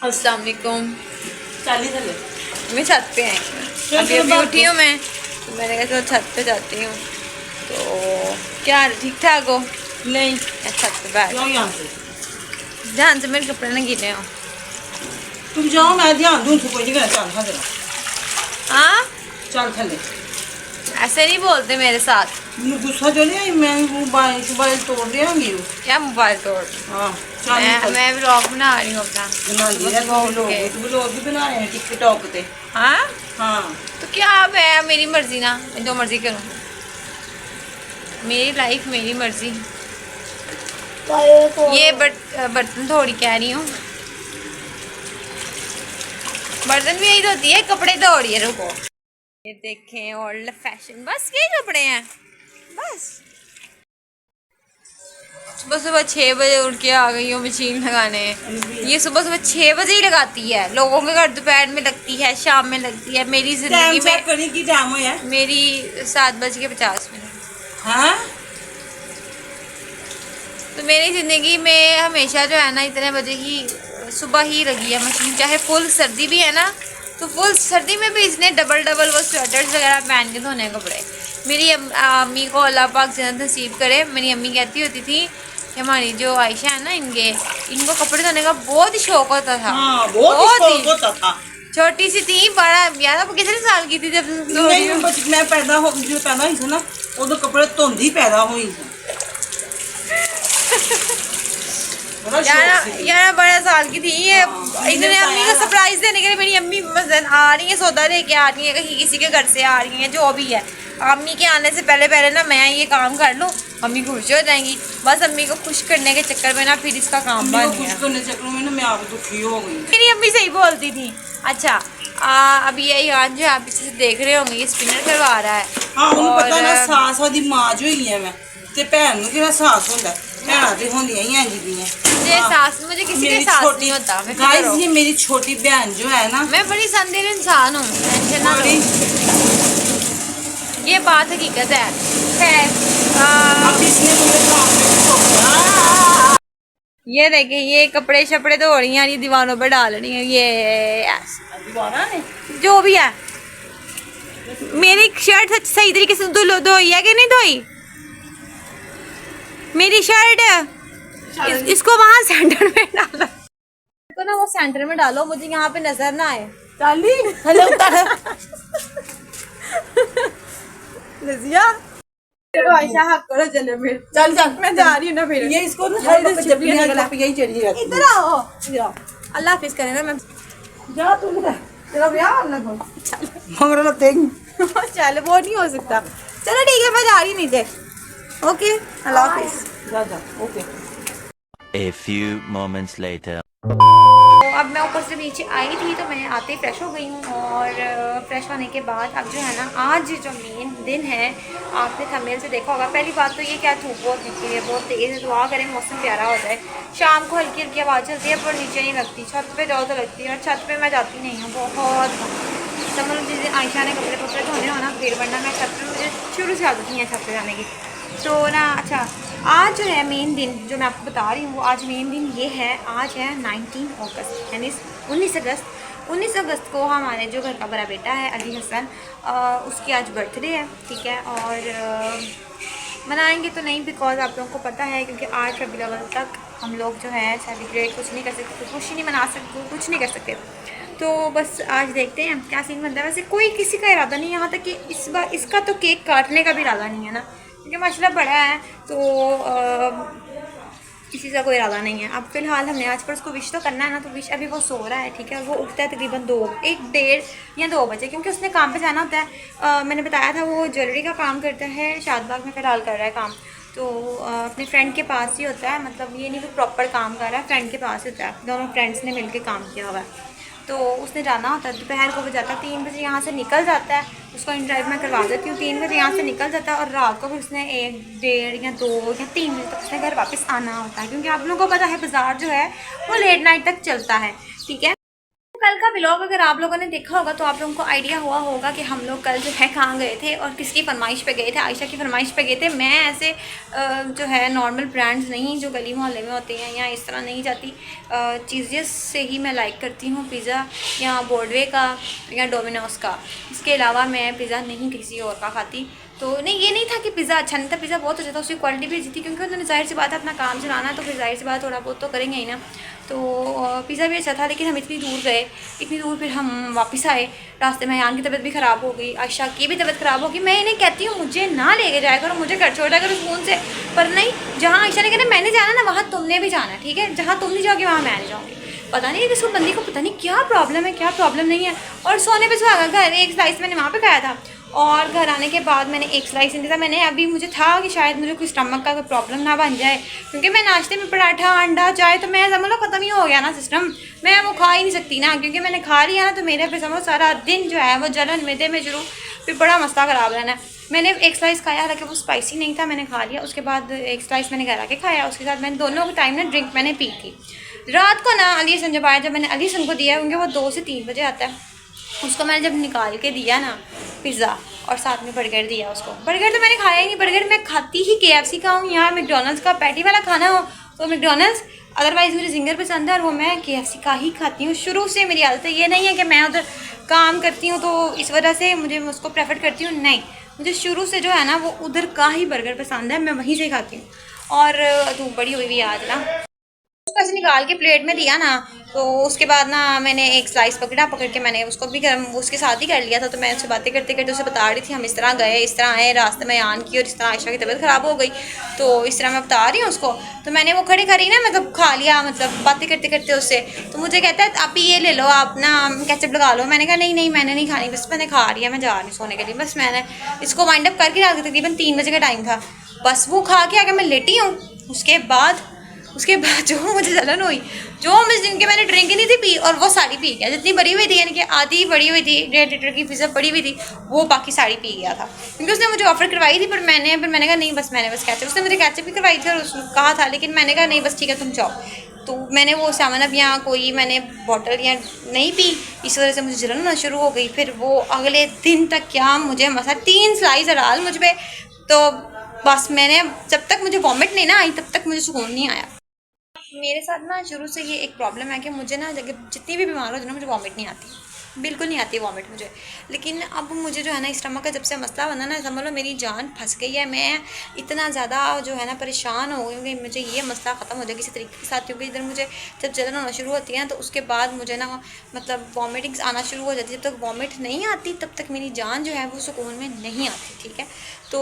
अस्सलाम वालेकुम। चालीस मैं छत पे आई हूँ, अभी अभी उठी हूँ मैं, तो मैंने कहा चलो छत पे जाती हूँ। तो क्या हाल, ठीक ठाक हो? नहीं मैं छत पे बैठ, यहाँ से ध्यान से मेरे कपड़े ना गिरे हो। तुम जाओ, मैं ध्यान दूँ कोई नहीं करना। चल हाँ जरा, हाँ, चल थले। ऐसे नहीं बोलते मेरे साथ। मैंने गुस्सा जो नहीं आई, मैं मोबाइल मोबाइल तोड़ देंगी। क्या मोबाइल तोड़? हाँ चल मैं व्लॉग बना रही हूँ अपना। बना लिया तू लोग भी बना रहे हैं टिकटॉक पे। हाँ, हाँ तो क्या मैं, मेरी मर्जी ना, मैं जो मर्जी करूँ, मेरी लाइफ मेरी मर्जी। ये बर्तन थोड़ी कह रही हूँ, बर्तन भी यही धोती है, कपड़े धो रही है। रुको, ये देखें ओल्ड फैशन, बस ये कपड़े हैं बस। सुबह सुबह 6 बजे उठ के आ गई हूँ मशीन लगाने। ये सुबह सुबह 6 बजे ही लगाती है, लोगों के घर दोपहर में लगती है, शाम में लगती है। मेरी जिंदगी में मेरी 7:50। हाँ, तो मेरी ज़िंदगी में हमेशा जो है ना, इतने बजे ही सुबह ही लगी है मशीन। चाहे फुल सर्दी भी है ना, तो फुल सर्दी में भी इसने डबल डबल वो स्वेटर्स वगैरह पहन के धोने कपड़े। मेरी अम्मी को अल्लाह पाक जन्नत नसीब करे। मेरी अम्मी कहती होती थी कि हमारी जो आयशा है ना, इनको कपड़े धोने का बहुत ही शौक होता था। हाँ, बहुत ही शौक होता था। छोटी सी थी, 12 कितने साल की थी जब मैं पैदा हुई थी ना, उदो कपड़े धोंदी पैदा हुई थी। 11-12 साल की थी ये। इन्होंने अम्मी को सरप्राइज देने के लिए, मेरी अम्मी आ रही है, सौदा लेके आ रही है, कहीं किसी के घर से आ रही है, जो भी है। अम्मी के आने से पहले पहले ना मैं ये काम कर लूँ, अम्मी खुश हो जाएंगी। बस अम्मी को खुश करने के चक्कर में ना फिर इसका काम बन गया। खुश करने के चक्कर में ना मैं आप दुखी हो गई। मेरी अम्मी सही बोलती थी। अच्छा, अभी ये ईरान जो आप पीछे से देख रहे होंगे, ये स्पिनर करवा रहा है। हाँ, उन्हें पता ना, सास वाली माँ जो ही है मैं ते भैन नूं किहड़ा सास होंदा। भैनां ते होंदियां ही इंज दियां। मुझे किसी के साथ नहीं होता। गाइस, ये मेरी छोटी बहन जो है ना, मैं बड़ी संदिल इंसान हूँ, टेंशन ना लो, ये बात हकीकत है। ये देखें, ये कपड़े शपड़े धो रही हैं, ये दीवानों पे डाल रही हैं। ये जो भी है, मेरी शर्ट सही तरीके से धोई है कि नहीं धोई? मेरी शर्ट इसको वहां सेंटर में डालो, इसको ना वो सेंटर में डालो, मुझे यहाँ पे नजर ना आए। नजिया, आयशा हक करो, चलो फिर चल मैं जा रही हूँ ना। फिर ये इसको जब यही चढ़ी रहती है। इधर आओ, अल्लाह हाफिज करे ना। मैं जा, तू तेरा ब्याह मगर चल, वो नहीं हो सकता। चलो ठीक है, मैं जा रही नीचे। ओके, अल्लाह हाफिज। जा okay. A few moments later. तो अब मैं ऊपर से नीचे आई थी, तो मैं आते ही फ्रेश हो गई हूँ। और फ्रेश होने के बाद अब जो है ना, आज जो मेन दिन है, आपने थंबनेल से देखा होगा। पहली बात तो ये क्या, धूप बहुत निकली है, बहुत तेज़ है। दुआ करें मौसम प्यारा हो जाए। शाम को हल्की हल्की आवाज़ चलती है, पर नीचे नहीं लगती, छत पे जाओ तो लगती है। और छत पे मैं जाती नहीं हूँ, बहुत समझ लो। जिस दिन आयशा ने कपड़े धोने हो ना, फिर वरना मैं छत पे, मुझे शुरू से आदत नहीं है छत पे जाने की। तो ना, अच्छा, आज जो है मेन दिन जो मैं आपको बता रही हूँ, वो आज मेन दिन ये है। आज है 19 अगस्त, यानी 19 अगस्त। 19 अगस्त को हमारे जो घर का बड़ा बेटा है अली हसन, उसकी आज बर्थडे है, ठीक है। और मनाएंगे तो नहीं, बिकॉज आप लोगों को पता है, क्योंकि 8 रबीउल अव्वल तक हम लोग जो है सेलिब्रेट कुछ नहीं कर सकते, कुछ नहीं मना सकते, कुछ नहीं कर सकते। तो बस आज देखते हैं क्या सीन बनता है। वैसे कोई किसी का इरादा नहीं, यहाँ तक कि इस बार इसका तो केक काटने का भी इरादा नहीं है ना, क्योंकि माशाल्लाह बड़ा है, तो किसी का कोई इरादा नहीं है। अब फिलहाल हमने आज पर उसको विश तो करना है ना, तो विश, अभी वो सो रहा है, ठीक है। वो उठता है तकरीबन 1, 1, 1:30 या 2 बजे, क्योंकि उसने काम पे जाना होता है। मैंने बताया था वो ज्वेलरी का काम करता है, शादबाग में फ़िलहाल कर रहा है काम। तो अपने फ्रेंड के पास ही होता है, मतलब ये नहीं कि प्रॉपर काम कर रहा है, फ्रेंड के पास ही होता है। दोनों फ्रेंड्स ने मिल के काम किया हुआ है। तो उसने जाना होता है, दोपहर को वो जाता है 3 बजे, यहाँ से निकल जाता है। उसको इन ड्राइव मैं करवा देती हूँ, 3 बजे यहाँ से निकल जाता है। और रात को फिर उसने 1, 1:30 या 2 या 3 बजे तक उसने घर वापस आना होता है, क्योंकि आप लोगों को पता है बाज़ार जो है वो लेट नाइट तक चलता है, ठीक है। कल का व्लॉग अगर आप लोगों ने देखा होगा तो आप लोगों को आइडिया हुआ होगा कि हम लोग कल जो है कहाँ गए थे और किसकी फरमाइश पे गए थे। आयशा की फरमाइश पे गए थे। मैं ऐसे जो है नॉर्मल ब्रांड्स नहीं जो गली मोहल्ले में होते हैं या इस तरह नहीं जाती, चीज़ें से ही मैं लाइक करती हूँ, पिज़्ज़ा या बॉर्डवे का या डोमिनोज़ का। इसके अलावा मैं पिज़्ज़ा नहीं किसी और का खाती। तो नहीं, ये नहीं था कि पिज़्ज़ा अच्छा नहीं था, पिज़्ज़ा बहुत अच्छा था, उसकी क्वालिटी भी अच्छी थी, क्योंकि उन्होंने जाहिर सी बात है अपना काम चलाना है तो फिर जाहिर सी बात थोड़ा बहुत तो करेंगे ही ना। तो पिज़्ज़ा भी अच्छा था, लेकिन हम इतनी दूर गए, इतनी दूर फिर हम वापस आए। रास्ते में यान की तबीयत भी ख़राब हो गई, आयशा की भी तबीयत ख़राब हो गई। मैं इन्हें कहती हूँ मुझे ना लेके जाया करो, मुझे घर छोड़ा करो सुकून से, पर नहीं, जहाँ आयशा ने कहना मैंने जाना ना वहाँ तुमने भी जाना है, ठीक है। जहाँ तुम नहीं जाओगे वहाँ मैं नहीं जाऊँगी। पता नहीं किसी बंदी को पता नहीं क्या प्रॉब्लम है, क्या प्रॉब्लम नहीं है। और सोने पे सुहागा घर, एक स्लाइस मैंने वहाँ पे खाया था और घर आने के बाद मैंने एक स्लाइस नहीं था। मैंने अभी मुझे था कि शायद मुझे कोई स्टमक का कोई प्रॉब्लम ना बन जाए, क्योंकि मैं नाश्ते में पराठा अंडा चाय तो मैं समझ लो ख़त्म ही हो गया ना सिस्टम, मैं वो खा ही नहीं सकती ना, क्योंकि मैंने खा लिया ना तो मेरे पे समझ सारा दिन जो है वो जलन मैदे में शुरू, फिर बड़ा मसला ख़राब रहना है। मैंने एक स्लाइस खाया, हालांकि वो स्पाइसी नहीं था, मैंने खा लिया। उसके बाद एक स्लाइस मैंने घर आके खाया, उसके साथ मैंने दोनों के टाइम ना ड्रिंक मैंने पी थी। रात को ना अली हसन जब आया, जब मैंने अली हसन को दिया, क्योंकि वो 2 से 3 बजे आता है, उसको मैंने जब निकाल के दिया ना पिज़्ज़ा और साथ में बर्गर दिया उसको, बर्गर तो मैंने खाया ही नहीं, बर्गर मैं खाती ही KFC का हूँ या मैकडोनल्ड्स का पैटी वाला खाना हो तो मैकडोनल्ड्स, अदरवाइज़ मुझे जिंगर पसंद है और वो मैं KFC का ही खाती हूँ। शुरू से मेरी आदत है, ये नहीं है कि मैं उधर काम करती हूँ तो इस वजह से मुझे उसको प्रेफर करती हूँ, नहीं, मुझे शुरू से जो है ना वो उधर का ही बर्गर पसंद है, मैं वहीं से खाती हूँ। और तू बड़ी हुई भी आज ना उसको ऐसे निकाल के प्लेट में दिया ना, तो उसके बाद ना मैंने एक स्लाइस पकड़ के मैंने उसको भी उसके साथ ही कर लिया था। तो मैं उससे बातें करते करते उसे बता रही थी हम इस तरह गए, इस तरह आए, रास्ते में आन की और इस तरह आयशा की तबीयत ख़राब हो गई, तो इस तरह मैं बता रही हूँ उसको। तो मैंने वो खड़ी खड़ी ना मतलब खा लिया, मतलब बातें करते करते उससे। तो मुझे कहता है आप ये ले लो, आप ना केचप लगा लो। मैंने कहा नहीं मैंने नहीं खानी, बस मैंने खा लिया, मैं जा रही हूँ सोने के लिए। बस मैंने इसको वाइंड अप करके रात तकरीबन 3 बजे का टाइम था, बस वो खा के आगे मैं लेटी हूँ। उसके बाद जो मुझे जलन हुई, जो मुझे जिनके मैंने ड्रिंक ही नहीं थी पी और वो सारी पी गया, जितनी बड़ी हुई थी, यानी कि आधी बड़ी हुई थी, 1.5 लीटर की पिज़्ज़ा बड़ी हुई थी, वो बाकी सारी पी गया था, क्योंकि उसने मुझे ऑफर करवाई थी। पर मैंने कहा नहीं, बस मैंने कैचअप, उसने मुझे कैचअप भी करवाई थी और उसने कहा था, लेकिन मैंने कहा नहीं बस ठीक है तुम जाओ। तो मैंने वो सामान अब या कोई मैंने बॉटल या नहीं पी, इस वजह से मुझे जलन होना शुरू हो गई। फिर वो अगले दिन तक क्या मुझे मसा 3 स्लाइस डाल मुझ पर, तो बस मैंने जब तक मुझे वॉमिट नहीं ना आई तब तक मुझे सुकून नहीं आया। मेरे साथ ना शुरू से ये एक प्रॉब्लम है कि मुझे ना जितनी भी बीमार हो जाए ना मुझे वॉमिट नहीं आती, बिल्कुल नहीं आती वॉमिट मुझे। लेकिन अब मुझे जो है ना स्टमक का जब से मसला बना ना, समझ लो मेरी जान फंस गई है। मैं इतना ज़्यादा जो है ना परेशान हो गई कि मुझे ये मसला ख़त्म हो जाए किसी तरीके के साथ, क्योंकि इधर मुझे जब जलन होना शुरू होती है तो उसके बाद मुझे ना मतलब वॉमिटिंग्स आना शुरू हो जाती है। जब तक वॉमिट नहीं आती तब तक मेरी जान जो है वो सुकून में नहीं आती, ठीक है। तो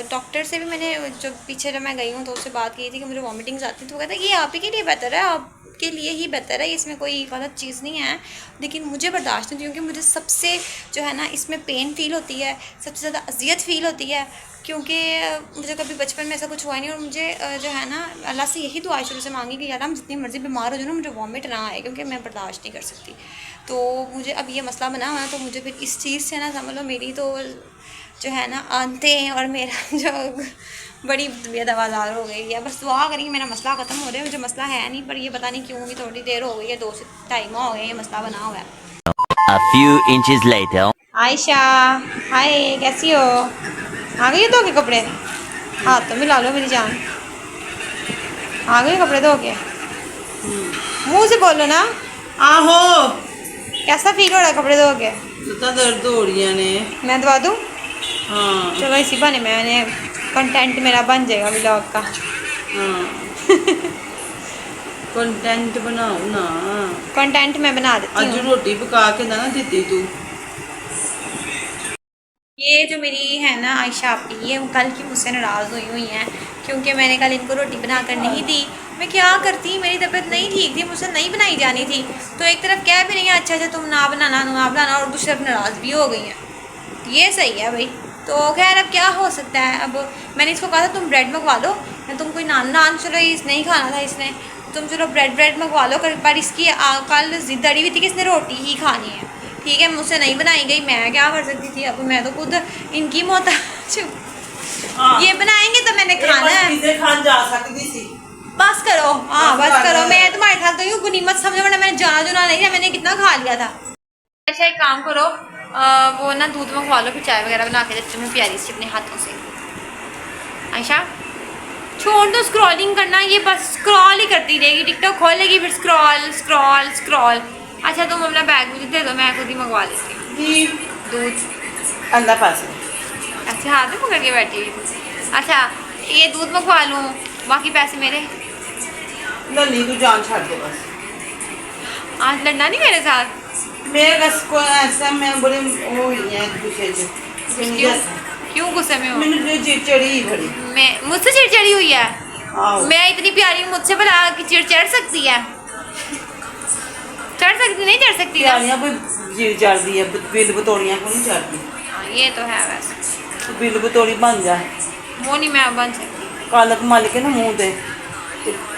डॉक्टर से भी मैंने जो पीछे जब मैं गई हूँ तो उससे बात की थी कि मुझे वॉमिटिंग्स आती थी, तो वो कहता है ये आप ही के लिए बेहतर है, आपके लिए ही बेहतर है, इसमें कोई गलत चीज़ नहीं है। लेकिन मुझे बर्दाश्त नहीं, क्योंकि मुझे सबसे जो है ना इसमें पेन फील होती है, सबसे ज़्यादा अजियत फील होती है, क्योंकि मुझे कभी बचपन में ऐसा कुछ हुआ नहीं। और मुझे जो है ना अल्लाह से यही दुआ शुरू से मांगी कि यार हम जितनी मर्ज़ी बीमार हो जाए ना मुझे वॉमिट ना आए, क्योंकि मैं बर्दाश्त नहीं कर सकती। तो मुझे अब ये मसला बना हुआ है, तो मुझे फिर इस चीज़ से ना समझ लो मेरी तो जो है ना आंतें और मेरा जो बड़ी तबीयत आवाज़ार हो गई है। बस दुआ करेंगे मेरा मसला ख़त्म हो रहा है, मुझे मसला है नहीं, पर ये पता नहीं क्यों भी थोड़ी देर हो गई है, 2 से 2.5 माह हो गए ये मसला बना हुआ है। A few inches later. Ayesha हाय, कैसी हो? आ गई धो के कपड़े? हाथ तो मिला लो मेरी जान, आ गए कपड़े धो के? मुँह से बोलो ना। आहो कैसा फील हो रहा है कपड़े धो के? तो दर्द हो रही है ने। मैं दवा दूँ? हाँ चलो इसी बहाने मैंने कंटेंट मेरा बन जाएगा व्लॉग का। हाँ कंटेंट बनाओ ना, कंटेंट मैं बना देती अज हूँ। रोटी पका के ना देती तू। ये जो मेरी है ना आयशा आपी, ये वो कल की मुझसे नाराज़ हुई हैं, क्योंकि मैंने कल इनको रोटी बनाकर नहीं दी। मैं क्या करती, मेरी तबीयत नहीं ठीक थी, मुझसे नहीं बनाई जानी थी। तो एक तरफ कह भी नहीं है अच्छा तुम ना बनाना, और दूसरी तरफ नाराज़ भी हो गई हैं। ये सही है भाई। तो खैर अब क्या हो सकता है। अब मैंने इसको कहा था तुम ब्रेड मंगवा लो, मैं तुम कोई नान चलो इस नहीं खाना था इसने, तुम चलो ब्रेड मंगवा लो। पर इसकी कल जिद अड़ी हुई थी कि इसने रोटी ही खानी है, ठीक है। मुझसे नहीं बनाई गई, मैं क्या कर सकती थी। अब मैं तो खुद इनकी मोहताज हूँ। ये बनाएंगे तो मैंने खाना है। खान जा सकती थी। बस करो, हाँ बस करो। मैं तुम्हारे साथ गई हूँ को नीमत समझो, वरना मैंने जाना जुना नहीं था, मैंने कितना खा लिया था। अच्छा एक काम करो, वो ना दूध मंगवा लो, फिर चाय वगैरह बना के देती हूँ प्यारी सी अपने हाथों से। आयशा छोड़ दो स्क्रॉलिंग करना, ये बस स्क्रॉल ही करती रहेगी, टिकटॉक खोलेगी फिर स्क्रॉल स्क्रॉल स्क्रॉल। अच्छा तुम अपना बैग मुझे दे दो, मैं खुद ही मंगवा लेती हूँ दूध। अंदर पास अच्छा हाथ में पकड़ के बैठी हुई। अच्छा ये दूध मंगवा लूँ, बाकी पैसे मेरे। लली तू जान छाड़ दे बस, आज लड़ना नहीं मेरे साथ। मेरे बस को ऐसा मैं बड़े वो ही है गुस्से क्यों क्यों गुस्से में हो? मैंने चिड़चिड़ी बड़ी, मैं मुझसे चिड़चिड़ी हुई है? आओ मैं इतनी प्यारी हूँ, मुझसे भला कि चिड़ चढ़ सकती है? चढ़ सकती नहीं, चढ़ सकती ना? प्यारियां कोई चिड़ चढ़ती है, बिल बतौड़ियां को नहीं चढ़ती। हाँ ये तो है, वैसे तो बिल बतौड़ी बन जाए, वो नहीं मैं बन सकती। कालक मालिक ना मुंह दे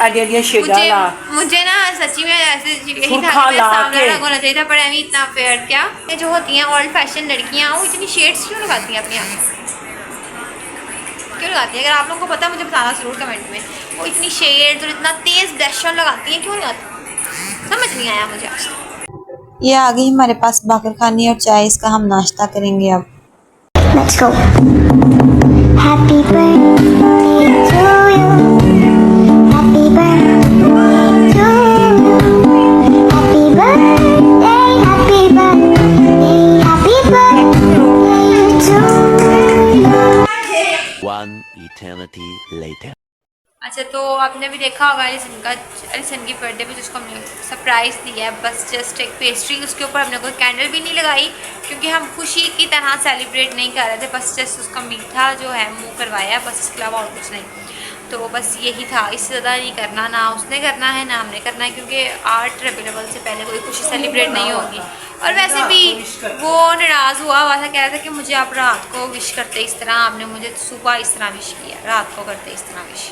आडिया आडिया शेडा मुझे ला मुझे ना सच्ची में ऐसे यही था सुर्खा कि मेरे ला सामने के। रंग होना चाहिए था, पर अभी इतना फेयर क्या, ये जो होती हैं ओल्ड फैशन लड़कियाँ, वो इतनी शेड्स क्यों लगाती हैं अपनी आँखों में? क्यों लगाती है? अगर आप लोगों को पता है मुझे बताना जरूर कमेंट में। वो इतनी शेड्स और इतना तेज ब्लशर लगाती हैं, क्यों लगाती? समझ नहीं आया मुझे आज तक। ये आ गई हमारे पास बाकर खानी और चाय, इसका हम नाश्ता करेंगे अब। Let's go. Happy birthday to you. Happy birthday to you. Happy birthday, happy birthday, happy birthday to you. One eternity later. अच्छा तो आपने भी देखा होगा एलिसन की बर्थडे पे जिसको हमने सरप्राइज़ दिया है, बस जस्ट एक पेस्ट्री, उसके ऊपर हमने कोई कैंडल भी नहीं लगाई क्योंकि हम खुशी की तरह सेलिब्रेट नहीं कर रहे थे, बस जस्ट उसका मीठा जो है मुंह करवाया, बस इसके अलावा और कुछ नहीं। तो बस यही था, इससे ज़्यादा नहीं करना, ना उसने करना है ना हमने करना है, क्योंकि 8 रबीउल अव्वल से पहले कोई खुशी सेलिब्रेट नहीं होगी। और वैसे भी वो नाराज़ हुआ था, कह रहा था कि मुझे आप रात को विश करते इस तरह, आपने मुझे सुबह इस तरह विश किया, रात को करते इस तरह विश।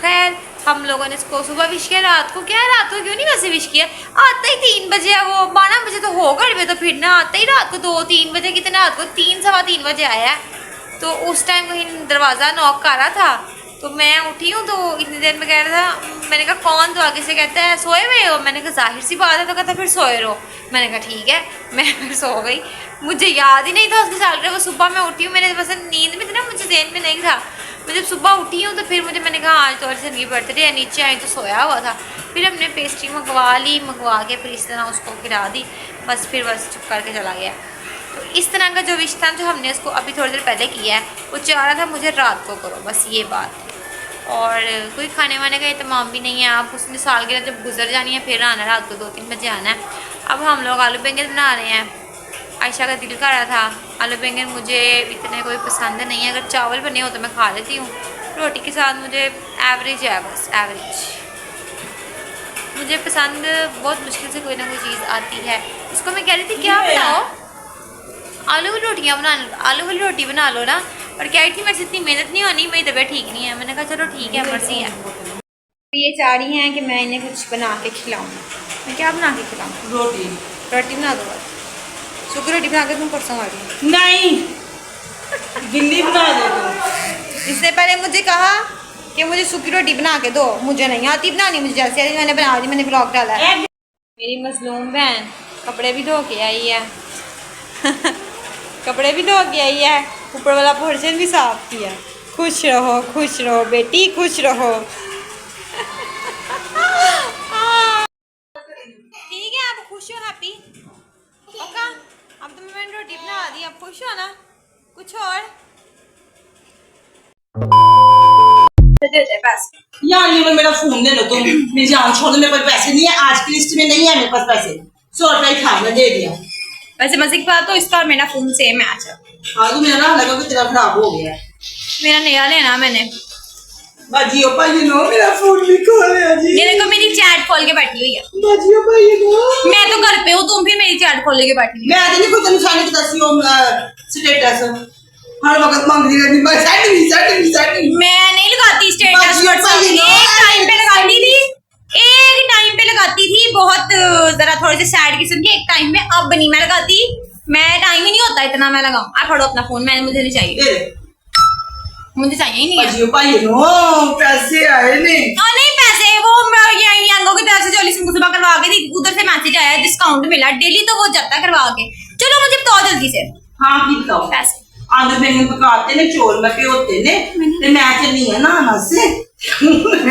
खैर हम लोगों ने इसको सुबह विश किया, रात को क्या है, रात को क्यों नहीं वैसे विश किया? आता ही 3 बजे है, वो 12 बजे तो हो गए, तो फिर ना आता ही रात को 2-3 बजे, कितने रात को 3 सवा 3 बजे आया है। तो उस टाइम कहीं दरवाज़ा नॉक कर रहा था, तो मैं उठी हूँ, तो इतनी देर में कह रहा था, मैंने कहा कौन, तो आगे से कहता है सोए हुए हो, मैंने कहा जाहिर सी बात है, तो कहता फिर सोए रहो, मैंने कहा ठीक है, मैं फिर सो गई। मुझे याद ही नहीं था उसकी साल वो सुबह मैं उठी हूँ, मेरे बस नींद में थी ना, मुझे ज़हन में नहीं था, मैं जब सुबह उठी हूँ तो फिर मैंने कहा आज तो एलिसन की बर्थडे है, नीचे आई तो सोया हुआ था, फिर हमने पेस्ट्री मंगवा ली, मंगवा के फिर इस तरह उसको गिरा दी, बस फिर बस चुप करके चला गया। तो इस तरह का जो विश था जो हमने उसको अभी थोड़ी देर पहले किया है, वो चाह रहा था मुझे रात को करो, बस ये बात। और कोई खाने वाने का एहतमाम भी नहीं है, आप उसने सालगिरह जब गुजर जानी है फिर आना, रात को 2-3 बजे आना है। अब हम लोग आलू बैंगन बना रहे हैं, आयशा का दिल कर रहा था, आलू बैंगन मुझे इतने कोई पसंद नहीं है, अगर चावल बने हो तो मैं खा लेती हूँ, रोटी के साथ मुझे एवरेज है, बस एवरेज। मुझे पसंद बहुत मुश्किल से कोई ना कोई चीज़ आती है। इसको मैं कह रही थी क्या बनाओ, आलू वाली रोटियाँ आलू वाली रोटी बना लो ना, और कह रही थी मेरे से इतनी मेहनत नहीं होनी, मेरी तबीयत ठीक नहीं है, मैंने कहा चलो ठीक है, मर्जी है। ये चाह रही हैं कि मैं इन्हें कुछ बना के खिलाऊँ, मैं क्या बना के खिलाऊँ? रोटी बना दो, सूखी रोटी बना के तुम परसों आ रही नहीं, गिल्ली बना दे तू। इसने पहले मुझे कहा कि मुझे सूखी रोटी बना के दो, मुझे नहीं आती बनानी, मुझे जैसे आई मैंने बना दी, मैंने ब्लॉग डाला है। मेरी मजलूम बहन कपड़े भी धो के आई है कपड़े भी धो के आई है, ऊपर वाला पोर्शन भी साफ किया। खुश रहो बेटी, खुश रहो ठीक है, आप खुश हो, हैप्पी ओका? अब तो मैंने रोटी बना दी, अब खुश हो ना? कुछ और दे दे बस। यार ये मेरा फोन दे लो तुम, मेरी जान छोड़ दो, मेरे पास पैसे नहीं है, आज की लिस्ट में नहीं है मेरे पास पैसे, 100 रुपये था मैं दे दिया। वैसे मजे की बात तो इसका और मेरा फोन सेम है। अच्छा हाँ तो मेरा ना लगा कि तेरा खराब हो गया है, मेरा नया लेना मैंने। बाजियो भाई नो मेरा फोन भी खो लिया जी। ये देखो मेरी चैट खोल के बैठी हुई है। बाजियो भाई नो मैं तो घर पे हूँ, तुम फिर मेरी चैट खोल के बैठी हुई मैं तो नहीं खुद निशानी की दसी हो स्टेटस हर वक्त मांग रही रहती, बस सेटिंग मैं नहीं लगाती स्टेटस व्हाट्सएप, एक टाइम पे लगाती थी, एक टाइम पे लगाती थी, बहुत जरा थोड़े से सैड किस्म के एक टाइम में, अब नहीं मैं लगाती, मैं टाइम ही नहीं होता इतना मैं लगाऊं। आप पढ़ो अपना फोन, मैंने मुझे नहीं चाहिए, मुझे चाहिए ही नहीं है। बाजियो भाई नो पैसे आए नहीं, नहीं पैसे वो यंगों की तरफ से जो लिस्ट सुबह करवा मैसेज आया डिस्काउंट मिला, डेली तो वो जाता है करवा के। चलो मुझे बताओ जल्दी से हाँ की बताओ पैसे। आलू बैंगन पकाते ने, चौल मैं भिगोते ने, ते मैं चली है नहाना से।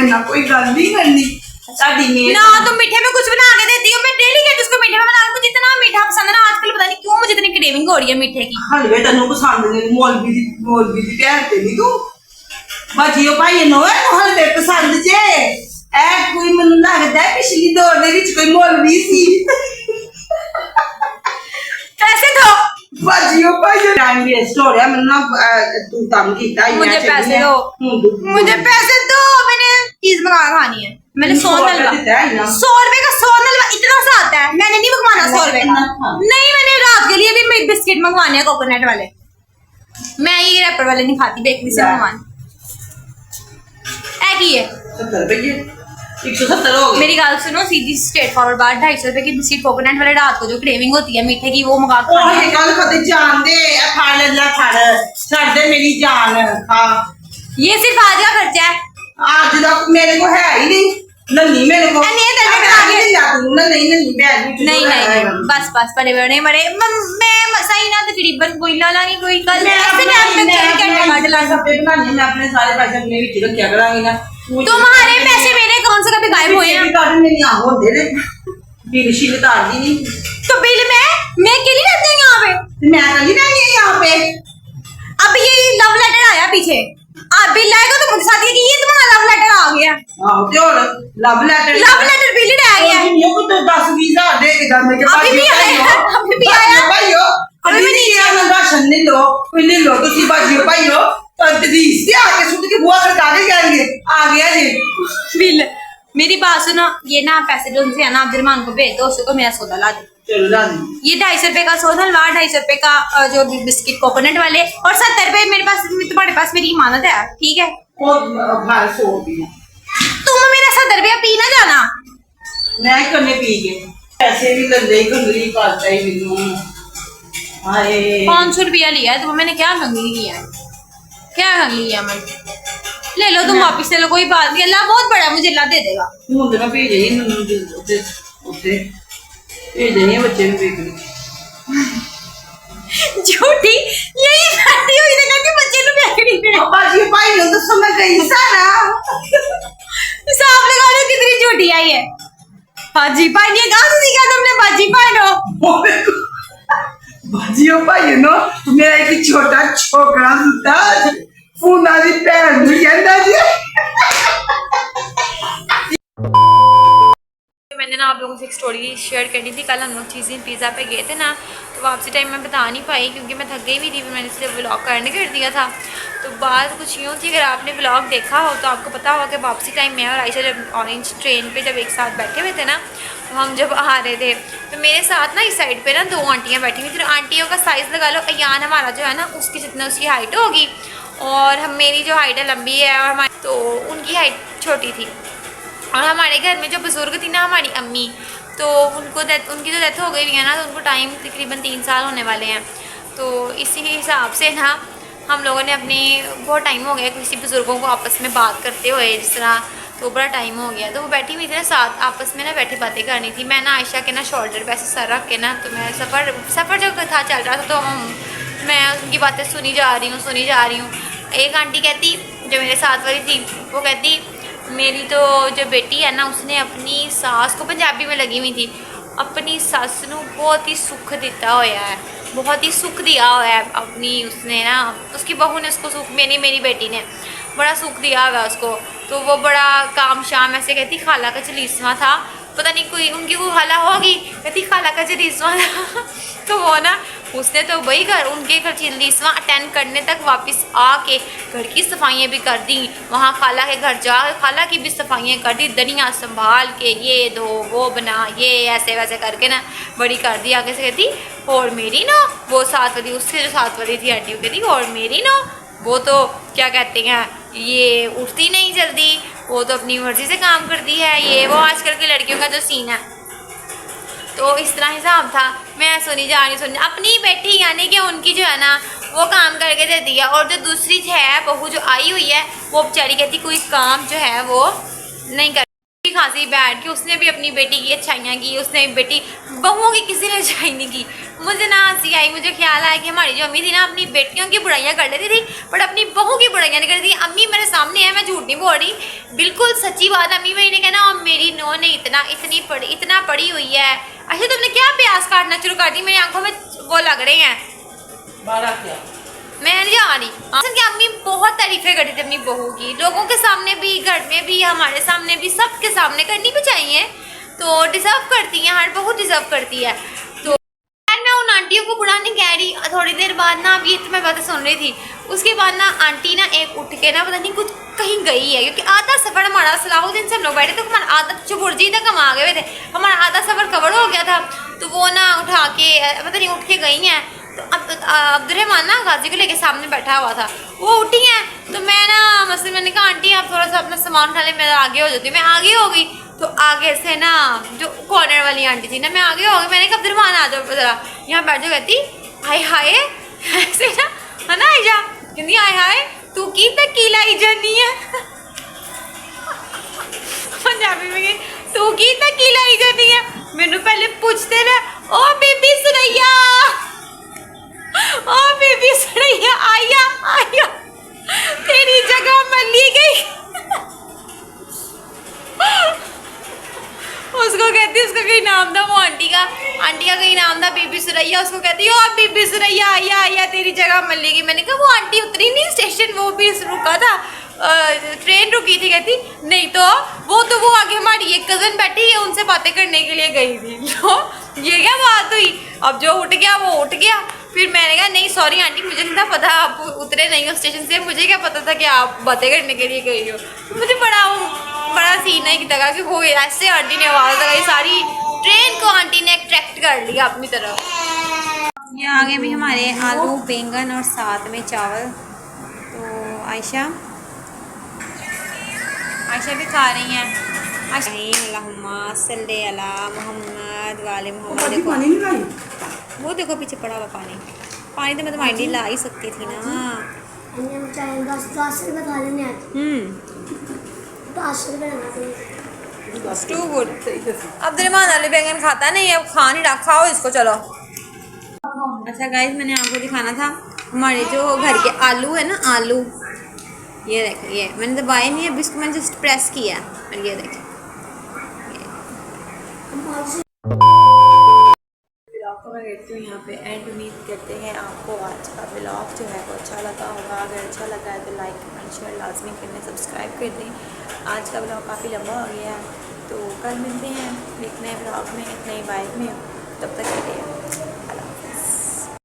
ना कोई गल नहीं करनी साडी ने ना तुम मीठे में कुछ बना के देती हो, मैं डेली कहती हूँ उसको मीठे में बना। मुझे इतना मीठा पसंद है ना आजकल, पता नहीं क्यों मुझे इतनी क्रेविंग हो रही है मीठे की। हलवे तन्नू पसंद ने, मौलवी दी भैन ते नहीं तू बाजियो भाई नो है हलवे पसंद जे। ए कोई मैनू लगदा है पिछली दौर दे विच कोई मौलवी सी। पैसे दो बाजियो भाई टाइम वेस्ट हो रहा मैनू ना, तू तंग कीता ही मुझे पैसे दो, मुझे पैसे दो, मैंने चीज मंगा खानी है। मैंने 100 हलवा 100 रुपए का 100 हलवा इतना सा आता है, मैंने नहीं मंगवाना 100 रुपए का। नहीं मैंने रात के लिए भी बिस्किट मंगवाने हैं कोकोनट वाले, मैं ये रैपर वाले नहीं खाती, बेकरी से मंगवाने। ऐ की है 70 रुपए 170 हो गए। मेरी गाल सुनो सीधी स्ट्रेट फॉरवर्ड बात, 250 रुपए की बिस्किट कोकोनट वाले रात को जो क्रेविंग होती है मीठे की वो मंगा के खानी है। ओए गल कदे जान दे फाड़ ला छड़ दे मेरी जान। हां ये सिर्फ आज का खर्चा है। आज तक मेरे को है ही नहीं नन्नी, मेरे को नहीं तेरे में आ गया ला दूं ना, नहीं नन्नी बैग भी नहीं नहीं बस बस बड़े बड़े बड़े मैं सही ना तकरीबन कोई लाला नहीं कोई कल ऐसे टाइम पे चल के टमाटर ला सबे बनानी मैं अपने सारे पैसे अपने विच रखया करांगी ना। तुम्हारे पैसे मेरे अकाउंट से कभी गायब हुए हैं? कार्ड में नहीं आ होते ने बिल शील तार दी नहीं तो बिल मैं अकेली रहती हूँ यहाँ पे, मैं कली नहीं है यहाँ पे। अब ये लव लेटर आया पीछे, आप बिल आएगा तो मुझे साथ ये तुम्हारा लव लेटर आ गया। हां ते और लव लेटर बिल ही आ गया ये को तो 10-20 हज़ार दे के जाने के बाद अभी भी आया, अभी भी आया भाईयो अभी भी नहीं आया। मैं राशन नहीं लो कोई ले लो तो सी बाजियो भाईयो तदरीस से आके सुन के बुआ कर कागज जाएंगे आ गया जी बिल। मेरी बात सुनो, ये ना पैसे जो उनसे है ना अब्दुलरहमान को भेज दो, उससे को मेरा सौदा ला दो। चलो ला दी। ये 250 रुपए का सौदा हलवा, 250 रुपए का जो बिस्किट कोकोनट वाले, और 70 रुपए मेरे पास, तुम्हारे पास मेरी इमानत है, ठीक है? और भाई 100 रुपया तुम मेरा 70 रुपया पी ना जाना। मैं करने पी के पैसे भी लंदे गंगली करता ही बिल्लू। हाय 500 रुपया लिया है तो मैंने क्या गंगली लिया है, क्या गंगली लिया मैंने? ले लो तुम वापिस ले लो, कोई बात नहीं, अल्लाह बहुत बड़ा है, मुझे अल्लाह दे देगा। मुंडे में भेजे ही उसे भेजे नहीं बच्चे में बेकरी झूठी यही बैठी हुई ने कहती बच्चे नु बेकरी में। पापा जी भाई हो तो समझ गई सारा हिसाब लगा लो कितनी झूठी आई है। हाजी भाई ने कहा सीखा तुमने बाजी भाई नो बाजियो भाई नो मेरा एक छोटा छोकरा सुता फूना दी भैन नु कहंदा जी। मैंने ना आप लोगों से एक स्टोरी शेयर करनी थी। कल हम लोग चीज़ें पिज़्ज़ा पे गए थे ना, तो वापसी टाइम मैं बता नहीं पाई क्योंकि मैं थक गई भी थी, फिर मैंने इसलिए व्लॉग करने कर दिया था। तो बात कुछ यूँ थी, अगर आपने व्लॉग देखा हो तो आपको पता होगा कि वापसी टाइम मैं और आयशा जब ऑरेंज ट्रेन पे जब एक साथ बैठे हुए थे ना, तो हम जब आ रहे थे तो मेरे साथ ना इस साइड पे ना 2 आंटियाँ बैठी हुई थी। तो आंटियों का साइज़ लगा लो, अयान हमारा जो है ना उसकी जितना उसकी हाइट होगी, और हम मेरी जो हाइट है लंबी है, और हमारी तो उनकी हाइट छोटी थी। और हमारे घर में जो बुज़ुर्ग थी ना हमारी अम्मी, तो उनकी जो डेथ हो गई हुई है ना, तो उनको टाइम तकरीबन 3 साल होने वाले हैं। तो इसी हिसाब से ना हम लोगों ने अपनी बहुत टाइम हो गया किसी बुज़ुर्गों को आपस में बात करते हुए जिस तरह, तो बड़ा टाइम हो गया। तो वो बैठी हुई थी ना साथ, आपस में ना बैठी बातें करनी थी। मैं ना आयशा के ना शोल्डर पे ऐसे सर रख के ना, तो मैं सफ़र जो था चल रहा था, तो मैं उनकी बातें सुनी जा रही हूँ। एक आंटी कहती जो मेरे साथ वाली थी, वो कहती मेरी तो जो बेटी है ना उसने अपनी सास को, पंजाबी में लगी हुई थी, अपनी सस नू बहुत ही सुख दिता होया है, बहुत ही सुख दिया हुआ है अपनी, उसने ना उसकी बहू ने उसको सुख, मेरी बेटी ने बड़ा सुख दिया हुआ है उसको। तो वो बड़ा काम शाम ऐसे कहती खाला का चलीसवा था, पता नहीं कोई उनकी वो खाला होगी, कहती खाला का चलीसवा था। तो वो ना उसने तो वही घर उनके घर चलीसवा अटेंड करने तक वापस आके घर की सफाइयाँ भी कर दी, वहाँ खाला के घर जा खाला की भी सफाइयाँ कर दी, दनिया संभाल के ये दो वो बना, ये ऐसे वैसे करके ना बड़ी कर दी। आगे से कहती और मेरी ना वो साथ वाली, उससे जो साथ वाली थी आंटी, वो कहती और मेरी ना वो तो क्या कहते हैं ये उठती नहीं जल्दी, वो तो अपनी मर्जी से काम करती है, ये वो आजकल की लड़कियों का जो सीन है। तो इस तरह हिसाब था, मैं सुनी जा रही अपनी बेटी यानी कि उनकी जो है ना वो काम करके दे दिया, और जो दूसरी है बहू जो आई हुई है वो बेचारी कहती कोई काम जो है वो नहीं कर खासी बैठ के उसने भी अपनी बेटी की अच्छाइयाँ की, उसने बेटी बहुओं की किसी ने अच्छाई नहीं की। मुझे ना हंसी आई, मुझे ख्याल आया कि हमारी जो अम्मी थी ना अपनी बेटियों की बुराइयाँ कर लेती थी बट अपनी बहू की बुराइयाँ नहीं करती थी। अम्मी मेरे सामने है, मैं झूठ नहीं बोल रही, बिल्कुल सच्ची बात। अम्मी मेरी ने कहना और मेरी नो ने इतना पड़ी हुई है। अच्छा तुमने क्या प्याज काटना शुरू कर दी, मेरी आंखों में वो लग रहे हैं। 12 क्या मैं नहीं जा रही। कि अम्मी बहुत तारीफें करती थी अपनी बहू की, लोगों के सामने भी, घर में भी, हमारे सामने भी, सबके सामने करनी भी चाहिए। तो डिजर्व करती है, हर बहू डिजर्व करती है। तो मैं उन आंटियों को बुरा नहीं कह रही। थोड़ी देर बाद ना, अब ये तो मैं बातें सुन रही थी, उसके बाद ना आंटी ना एक उठ के ना पता नहीं कुछ कहीं गई है, क्योंकि आधा सफ़र हमारा सलाहुद्दीन से हम लोग बैठे थे, हमारा आधा चुबुर्जी तक हम आ गए थे, हमारा आधा सफ़र कवर हो गया था। तो वो ना उठा के पता नहीं उठ के गई हैं। तो अब अब्दुर्रहमान ना गाजी को लेके सामने बैठा हुआ था, वो उठी हैं। तो मैं ना मतलब मैंने कहा आंटी आप थोड़ा सा अपना सामान उठा ले, मैं आगे हो जाती हूँ। मैं आगे हो गई तो आगे से ना जो कॉर्नर वाली आंटी थी ना, मैं आगे हो गई। मैंने कहा अब्दुर्रहमान आ जाओ ज़रा यहाँ बैठ जाओ। कहती हाय हाय ऐसे ना, है ना आयशा, कहती हाय हाय तू की तक की लाई जानी है पंजाबी में तू की तक की लाई जानी है। मैनू पहले पूछते ना ओ बेबी सुरैया, ओ बेबी सुरैया आया आया तेरी जगह मल्ली गई उसको कहती, उसका कहीं नाम था वो आंटी का कहीं नाम था बेबी सुरैया। उसको कहती ओ बेबी सुरैया आया आया तेरी जगह मल्ली गई। मैंने कहा वो आंटी उतरी नहीं स्टेशन, वो भी रुका था, ट्रेन रुकी थी। कहती नहीं तो वो आगे हमारी एक कज़न बैठी है, उनसे बातें करने के लिए गई थी। तो ये क्या बात हुई, अब जो उठ गया वो उठ गया। फिर मैंने कहा नहीं सॉरी आंटी मुझे नहीं था पता आप उतरे नहीं हो स्टेशन से, मुझे क्या पता था कि आप बातें करने के लिए गई हो। मुझे बड़ा सीन है कि लगा कि वो ऐसे आंटी ने आवाज़ लगाई, सारी ट्रेन को आंटी ने अट्रैक्ट कर लिया अपनी तरफ। ये आगे भी हमारे आलू बैंगन और साथ में चावल। तो आयशा भी खा रही हैं। सल्ले अला मोहम्मद वाले मोहम्मद। देखो वो देखो पीछे पड़ा हुआ पानी तो मैं तो आंटी ला ही सकती थी ना। 10 रुपये खा लेने टू गुड। अब्दुर्रहमान आलू बैंगन खाता नहीं है, खा नहीं रहा, खाओ इसको चलो। अच्छा गाइस मैंने आपको दिखाना था हमारे जो घर के आलू है ना, आलू ये देखिए, ये मैंने दबाए नहीं है, अभी इसको मैंने जस्ट प्रेस किया और ये देखिए ब्लॉग को मैं कहती हूँ यहाँ पे एंड। उम्मीद करते हैं आपको आज का ब्लॉग जो है वो अच्छा लगा होगा। अगर अच्छा लगा है तो लाइक कमेंट शेयर लाजमी करने, सब्सक्राइब कर दें। आज का ब्लॉग काफ़ी लंबा हो गया है, तो कल मिलते हैं एक नए ब्लॉग में, एक नई बाइक में। तब तक के लिए